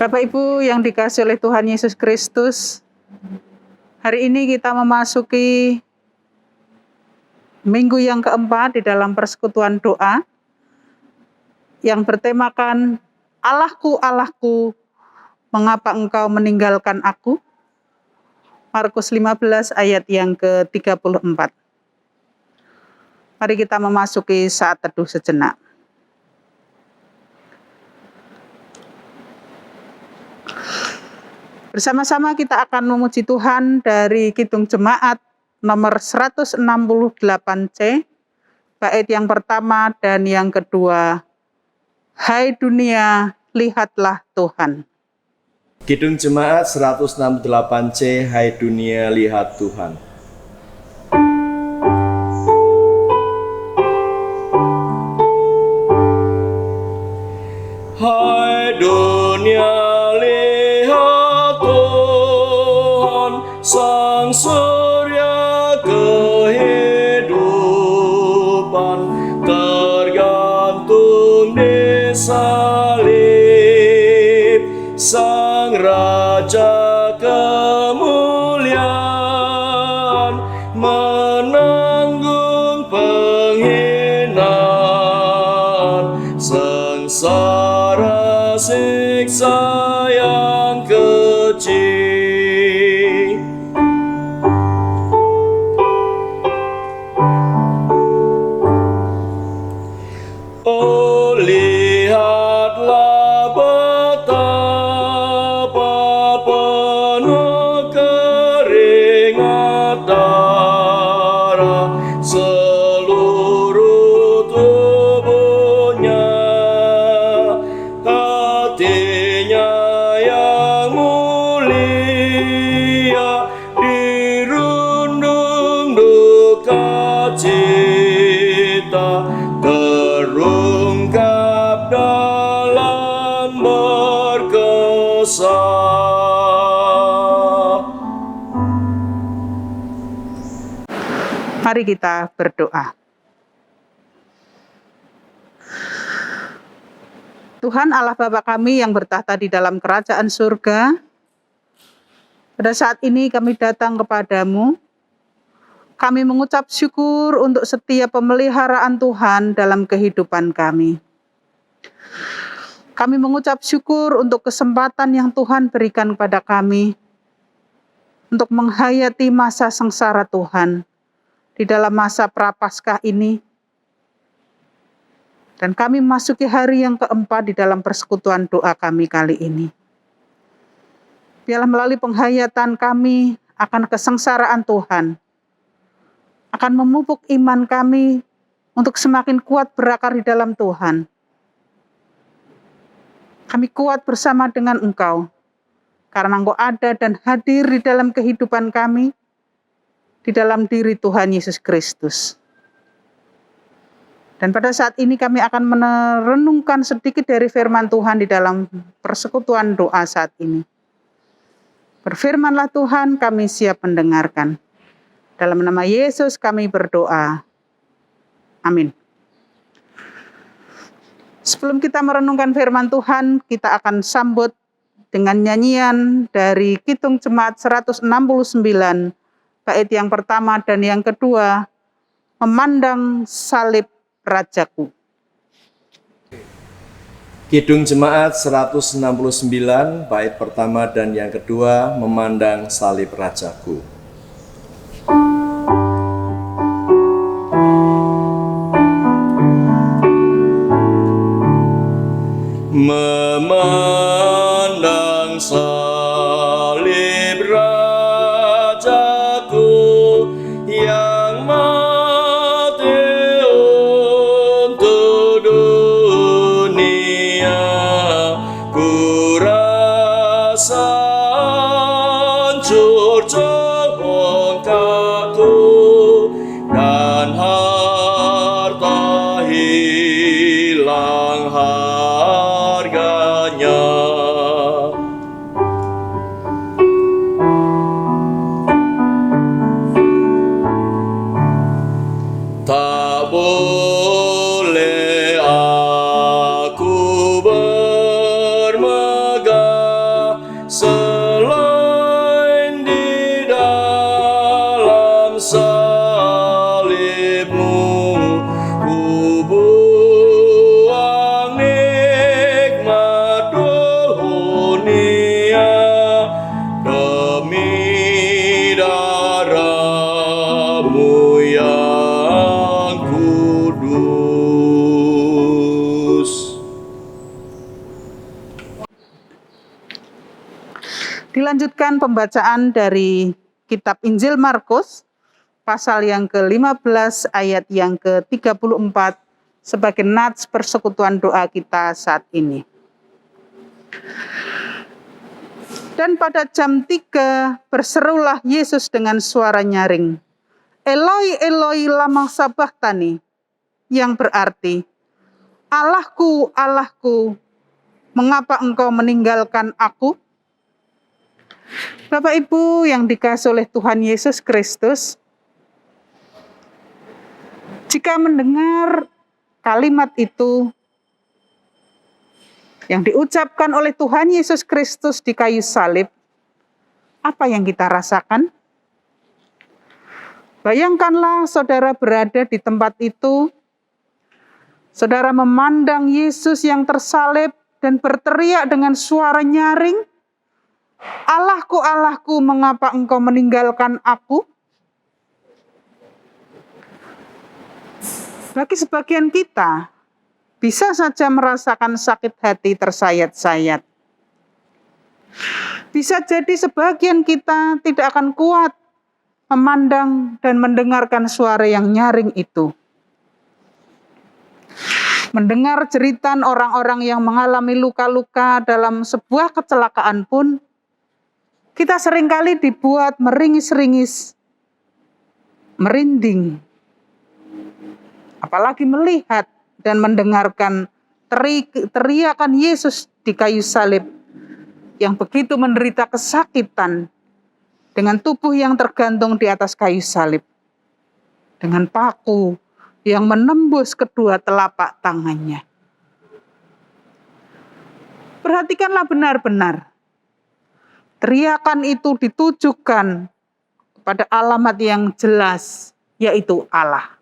Bapak Ibu yang dikasihi oleh Tuhan Yesus Kristus, hari ini kita memasuki minggu yang keempat di dalam persekutuan doa yang bertemakan Allahku, Allahku, mengapa engkau meninggalkan aku? Markus 15 ayat yang ke-34. Mari kita memasuki saat teduh sejenak. Bersama-sama kita akan memuji Tuhan dari Kidung Jemaat nomor 168C, bait yang pertama dan yang kedua. Hai dunia, lihatlah Tuhan. Kidung Jemaat 168C, Hai dunia, lihat Tuhan. Hai dunia, lihat Tuhan, Sang Surya kehidupan, tergantung di salib, Sang Raja kemuliaan, menanggung penghinaan, sengsara siksa yang kecil. Oh, lihatlah betapa penuh keringat darah seluruh tubuhnya, hatinya yang mulia dirundung duka cita, terungkap dalam berkesah. Mari kita berdoa. Tuhan Allah Bapa kami yang bertahta di dalam kerajaan surga, pada saat ini kami datang kepadamu. Kami mengucap syukur untuk setiap pemeliharaan Tuhan dalam kehidupan kami. Kami mengucap syukur untuk kesempatan yang Tuhan berikan kepada kami untuk menghayati masa sengsara Tuhan di dalam masa prapaskah ini. Dan kami memasuki hari yang keempat di dalam persekutuan doa kami kali ini. Biarlah melalui penghayatan kami akan kesengsaraan Tuhan, akan memupuk iman kami untuk semakin kuat berakar di dalam Tuhan. Kami kuat bersama dengan Engkau, karena Engkau ada dan hadir di dalam kehidupan kami, di dalam diri Tuhan Yesus Kristus. Dan pada saat ini kami akan merenungkan sedikit dari firman Tuhan di dalam persekutuan doa saat ini. Berfirmanlah Tuhan, kami siap mendengarkan. Dalam nama Yesus kami berdoa. Amin. Sebelum kita merenungkan firman Tuhan, kita akan sambut dengan nyanyian dari Kidung Jemaat 169, bait yang pertama dan yang kedua, Memandang Salib Rajaku. Kidung Jemaat 169, bait pertama dan yang kedua, Memandang Salib Rajaku. Memandang salib Rajaku yang mati untuk dunia, ku rasa hancur congkakku dan harta hilang harganya. Tak boleh aku bermegah Dilanjutkan pembacaan dari kitab Injil Markus, pasal yang ke-15 ayat yang ke-34 sebagai nats persekutuan doa kita saat ini. Dan pada jam 3 berserulah Yesus dengan suara nyaring, Eloi, Eloi, lama sabachthani, yang berarti, Allahku, Allahku, mengapa engkau meninggalkan aku? Bapak Ibu yang dikasihi oleh Tuhan Yesus Kristus, jika mendengar kalimat itu yang diucapkan oleh Tuhan Yesus Kristus di kayu salib, apa yang kita rasakan? Bayangkanlah saudara berada di tempat itu, saudara memandang Yesus yang tersalib dan berteriak dengan suara nyaring, Allahku, Allahku, mengapa engkau meninggalkan aku? Bagi sebagian kita, bisa saja merasakan sakit hati tersayat-sayat. Bisa jadi sebagian kita tidak akan kuat memandang dan mendengarkan suara yang nyaring itu. Mendengar jeritan orang-orang yang mengalami luka-luka dalam sebuah kecelakaan pun, kita seringkali dibuat meringis-ringis, merinding. Apalagi melihat dan mendengarkan teriakan Yesus di kayu salib yang begitu menderita kesakitan dengan tubuh yang tergantung di atas kayu salib, dengan paku yang menembus kedua telapak tangannya. Perhatikanlah benar-benar. Teriakan itu ditujukan pada alamat yang jelas, yaitu Allah.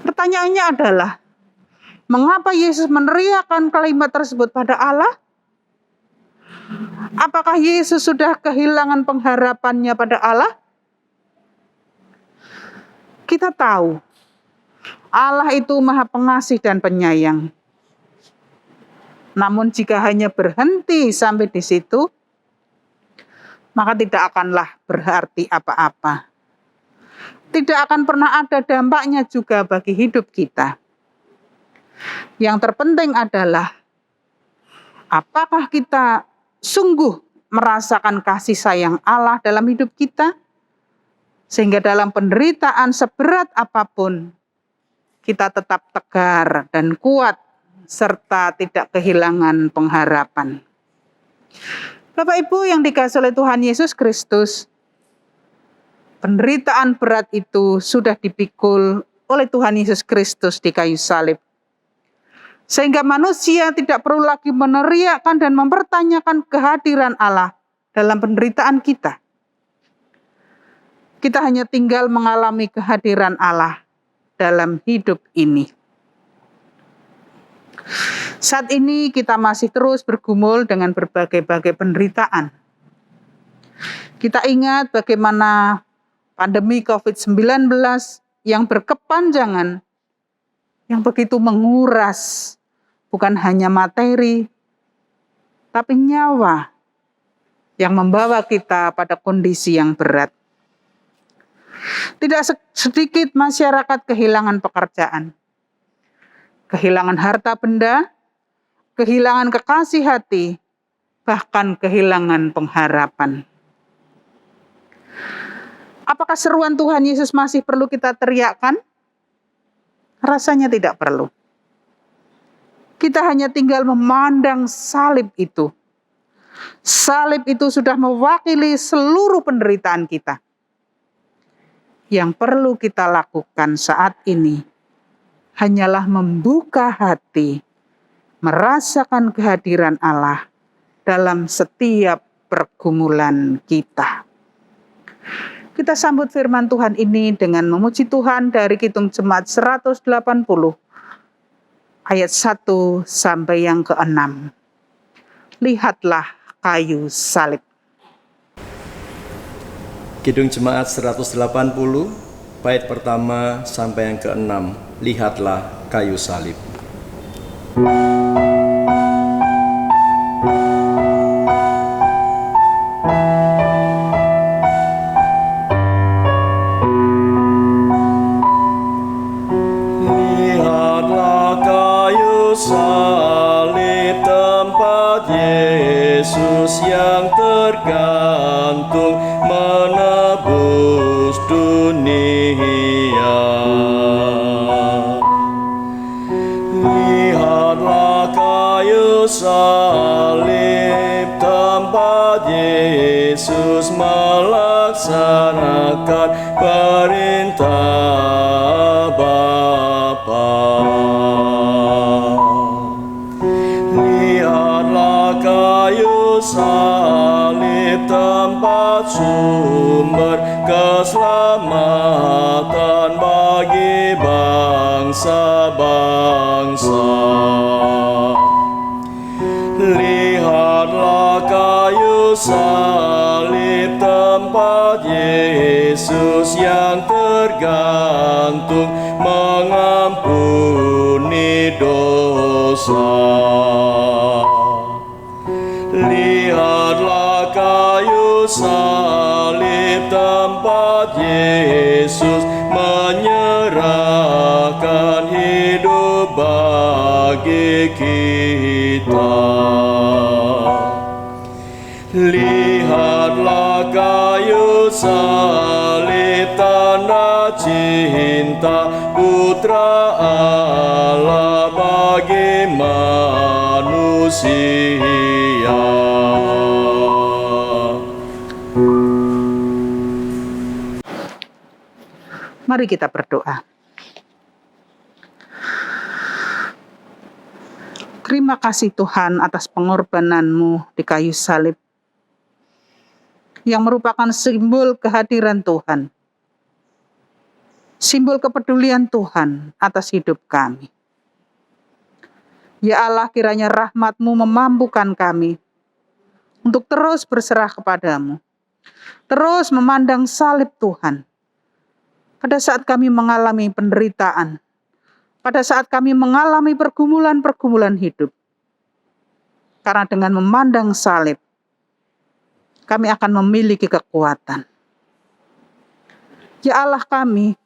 Pertanyaannya adalah, mengapa Yesus meneriakkan kalimat tersebut pada Allah? Apakah Yesus sudah kehilangan pengharapannya pada Allah? Kita tahu, Allah itu Maha Pengasih dan Penyayang. Namun jika hanya berhenti sampai di situ, maka tidak akanlah berarti apa-apa. Tidak akan pernah ada dampaknya juga bagi hidup kita. Yang terpenting adalah, apakah kita sungguh merasakan kasih sayang Allah dalam hidup kita, sehingga dalam penderitaan seberat apapun, kita tetap tegar dan kuat, serta tidak kehilangan pengharapan. Bapak Ibu yang dikasihi oleh Tuhan Yesus Kristus, penderitaan berat itu sudah dipikul oleh Tuhan Yesus Kristus di kayu salib. Sehingga manusia tidak perlu lagi meneriakkan dan mempertanyakan kehadiran Allah dalam penderitaan kita. Kita hanya tinggal mengalami kehadiran Allah dalam hidup ini. Saat ini kita masih terus bergumul dengan berbagai-bagai penderitaan. Kita ingat bagaimana pandemi COVID-19 yang berkepanjangan, yang begitu menguras bukan hanya materi, tapi nyawa yang membawa kita pada kondisi yang berat. Tidak sedikit masyarakat kehilangan pekerjaan, kehilangan harta benda, kehilangan kekasih hati, bahkan kehilangan pengharapan. Apakah seruan Tuhan Yesus masih perlu kita teriakkan? Rasanya tidak perlu. Kita hanya tinggal memandang salib itu. Salib itu sudah mewakili seluruh penderitaan kita. Yang perlu kita lakukan saat ini hanyalah membuka hati, merasakan kehadiran Allah dalam setiap pergumulan kita. Kita sambut firman Tuhan ini dengan memuji Tuhan dari Kidung Jemaat 180 ayat 1 sampai yang ke-6. Lihatlah kayu salib. Kidung Jemaat 180, bait pertama sampai yang ke-6. Lihatlah kayu salib. Yesus yang tergantung menebus dunia. Lihatlah kayu salib, tempat Yesus melaksanakan perintah Bapa. Lihatlah kayu salib, tempat sumber keselamatan bagi bangsa-bangsa. Lihatlah kayu salib, tempat Yesus yang tergantung mengampuni dosa. Lihatlah kayu salib, tempat Yesus menyerahkan hidup bagi kita. Lihatlah kayu salib, tanda cinta Putra Allah bagi manusia. Mari kita berdoa. Terima kasih Tuhan atas pengorbanan-Mu di kayu salib, yang merupakan simbol kehadiran Tuhan, simbol kepedulian Tuhan atas hidup kami. Ya Allah, kiranya rahmat-Mu memampukan kami untuk terus berserah kepadamu, terus memandang salib Tuhan. Pada saat kami mengalami penderitaan, pada saat kami mengalami pergumulan-pergumulan hidup, karena dengan memandang salib, kami akan memiliki kekuatan. Ya Allah kami,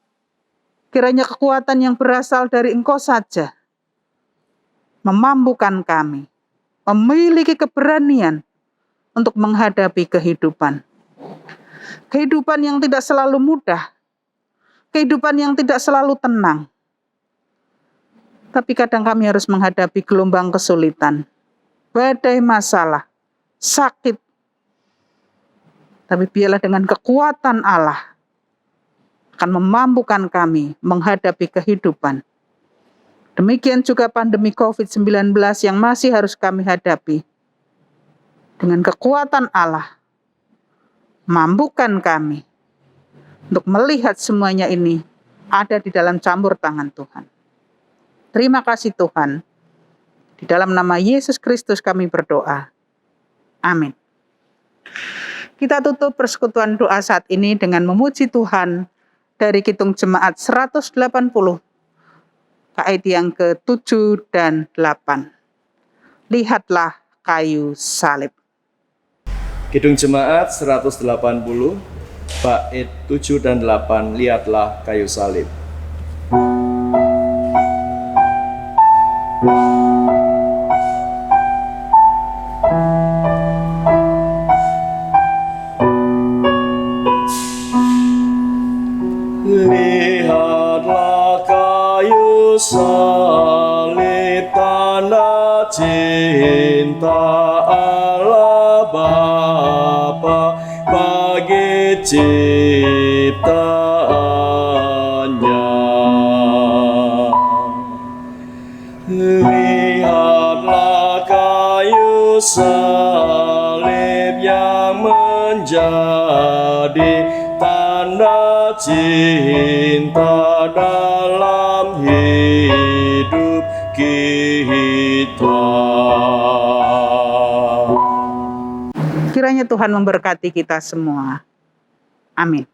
kiranya kekuatan yang berasal dari Engkau saja, memampukan kami, memiliki keberanian untuk menghadapi kehidupan. Kehidupan yang tidak selalu mudah, kehidupan yang tidak selalu tenang. Tapi kadang kami harus menghadapi gelombang kesulitan, badai masalah, sakit. Tapi biarlah dengan kekuatan Allah akan memampukan kami menghadapi kehidupan. Demikian juga pandemi COVID-19 yang masih harus kami hadapi. Dengan kekuatan Allah, mampukan kami untuk melihat semuanya ini ada di dalam campur tangan Tuhan. Terima kasih Tuhan. Di dalam nama Yesus Kristus kami berdoa. Amin. Kita tutup persekutuan doa saat ini dengan memuji Tuhan dari Kidung Jemaat 180, bait yang ke-7 dan 8. Lihatlah kayu salib. Kidung Jemaat 180, bait 7 dan 8, lihatlah kayu salib. Lihatlah kayu salib, tanda cinta Allah Bapa bagi ciptaannya. Lihatlah kayu salib yang menjadi tanda cinta dalam hidup kita. Kiranya Tuhan memberkati kita semua. Amin.